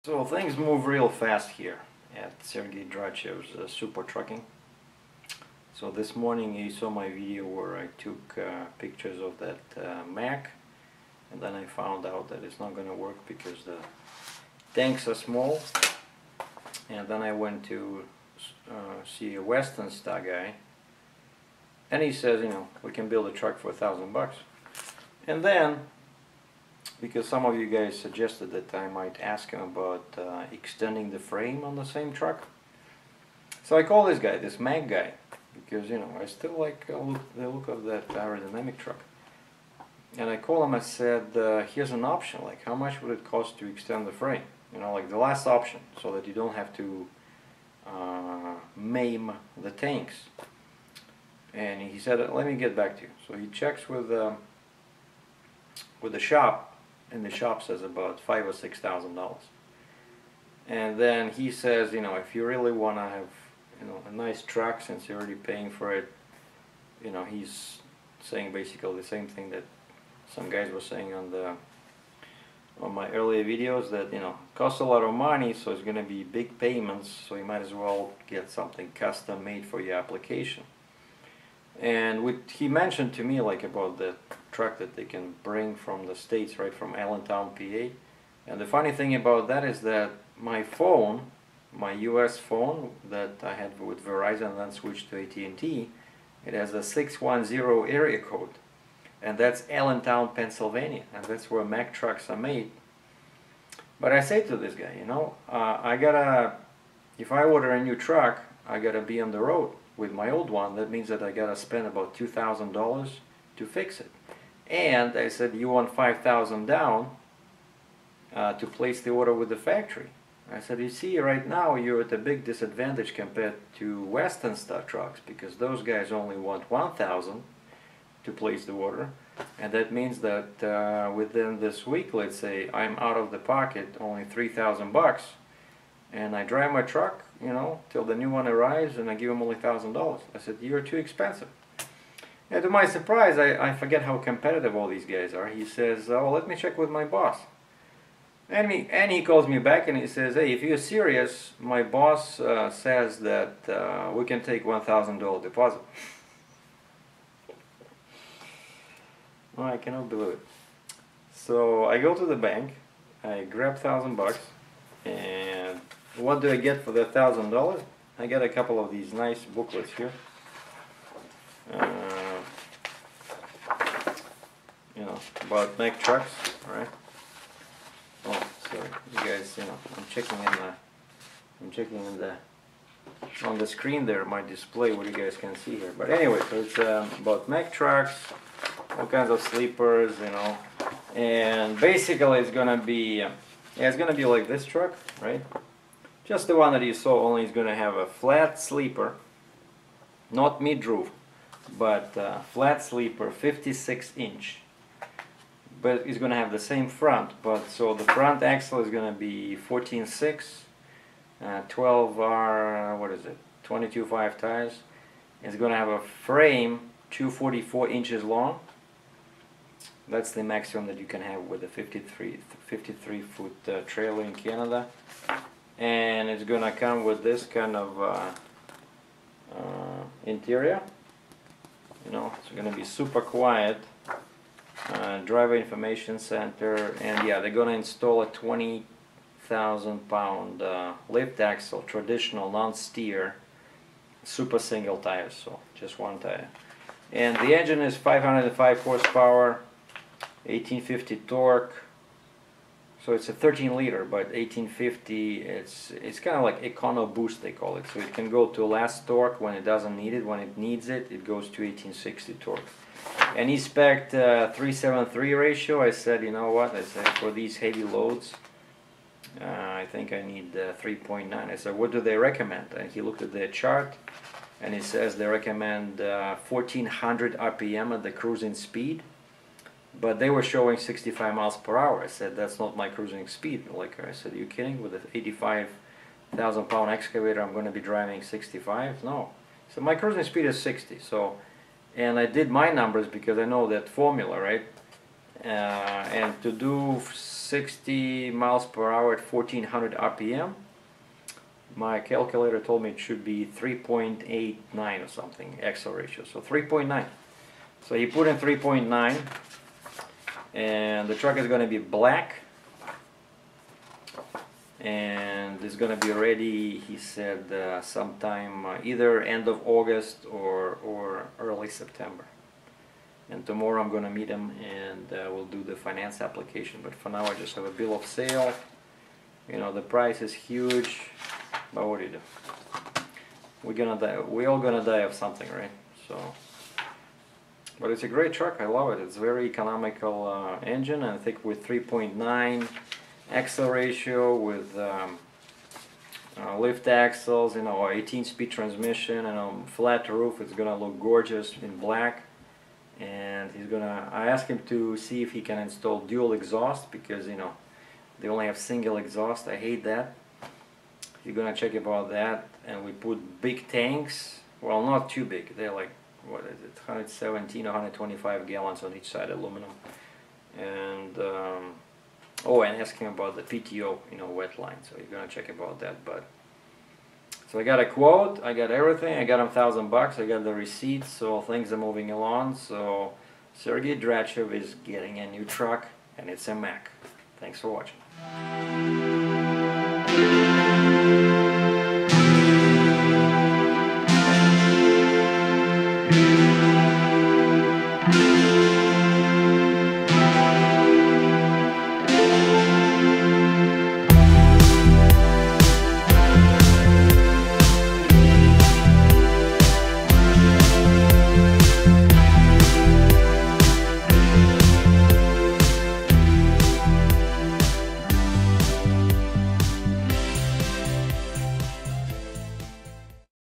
So things move real fast here at SERGEI DRATCHEV's Super Trucking. So this morning you saw my video where I took pictures of that Mack, and then I found out that it's not going to work because the tanks are small. And then I went to see a Western Star guy, and he says, you know, we can build a truck for $1,000. And then, because some of you guys suggested that I might ask him about extending the frame on the same truck. So I call this guy, this Mack guy, because, you know, I still like the look of that aerodynamic truck. And I call him, I said, here's an option, like how much would it cost to extend the frame? You know, like the last option, so that you don't have to maim the tanks. And he said, let me get back to you. So he checks with the shop, and the shop says about $5,000 or $6,000. And then he says, you know, if you really want to have, you know, a nice truck, since you're already paying for it, you know, he's saying basically the same thing that some guys were saying on my earlier videos, that, you know, it costs a lot of money, so it's going to be big payments, so you might as well get something custom made for your application. And he mentioned to me like about the truck that they can bring from the States, right from Allentown, PA. And the funny thing about that is that my phone, my US phone that I had with Verizon and then switched to AT&T, it has a 610 area code. And that's Allentown, Pennsylvania. And that's where Mack trucks are made. But I say to this guy, you know, if I order a new truck, I gotta be on the road. With my old one, that means that I gotta spend about $2,000 to fix it. And I said, you want $5,000 down to place the order with the factory. I said, you see, right now you're at a big disadvantage compared to Western Star trucks, because those guys only want $1,000 to place the order. And that means that within this week, let's say, I'm out of the pocket only $3,000, and I drive my truck, you know, till the new one arrives, and I give him only $1,000. I said, you're too expensive. And to my surprise, I forget how competitive all these guys are. He says, oh, let me check with my boss. And he calls me back and he says, hey, if you're serious, my boss says that we can take $1,000 deposit. Well, I cannot believe it. So I go to the bank, I grab $1,000, and what do I get for that $1,000? I get a couple of these nice booklets here. You know, about Mack trucks, right? Oh, sorry, you guys, you know, I'm checking on the screen there, my display, what you guys can see here. But anyway, so it's about Mack trucks, all kinds of sleepers, you know, and basically it's gonna be, it's gonna be like this truck, right? Just the one that you saw, only is gonna have a flat sleeper, not mid-roof, but flat sleeper, 56-inch. But it's going to have the same front, but so the front axle is going to be 14.6, 12R, what is it, 22.5 tires. It's going to have a frame 244 inches long. That's the maximum that you can have with a 53-foot trailer in Canada. And it's going to come with this kind of interior. You know, it's going to be super quiet. Driver information center, and yeah, they're going to install a 20,000-pound lift axle, traditional non-steer, super single tires, so just one tire. And the engine is 505 horsepower, 1850 torque. So it's a 13-liter, but 1850. It's kind of like Econo Boost, they call it. So it can go to last torque when it doesn't need it. When it needs it, it goes to 1860 torque. And he spec'd 3:7:3 ratio. I said, you know what? I said, for these heavy loads, I think I need 3.9. I said, what do they recommend? And he looked at their chart, and he says they recommend 1400 RPM at the cruising speed. But they were showing 65 miles per hour. I said, that's not my cruising speed. Like I said, are you kidding? With an 85,000-pound excavator, I'm going to be driving 65? No. So my cruising speed is 60. So, and I did my numbers because I know that formula, right? and to do 60 miles per hour at 1400 RPM, my calculator told me it should be 3.89 or something, axle ratio, so 3.9. So he put in 3.9, and the truck is going to be black, and it's going to be ready, he said, sometime either end of August or early September. And tomorrow I'm going to meet him, and we'll do the finance application. But for now I just have a bill of sale. You know, the price is huge, but what do you do? We're gonna die. We all gonna die of something, right? So, but it's a great truck. I love it. It's very economical engine, and I think with 3.9 axle ratio, with lift axles, you know, 18-speed transmission, and flat roof, it's gonna look gorgeous in black. And I asked him to see if he can install dual exhaust, because, you know, they only have single exhaust. I hate that. He's gonna check about that. And we put big tanks. Well, not too big. They're like, what is it, 117 or 125 gallons on each side, aluminum. And oh, and ask him about the PTO, you know, wet line. So he's gonna check about that. But so I got a quote. I got everything. I got him $1,000. I got the receipts. So things are moving along. So Sergei DRATCHEV is getting a new truck, and it's a Mack. Thanks for watching.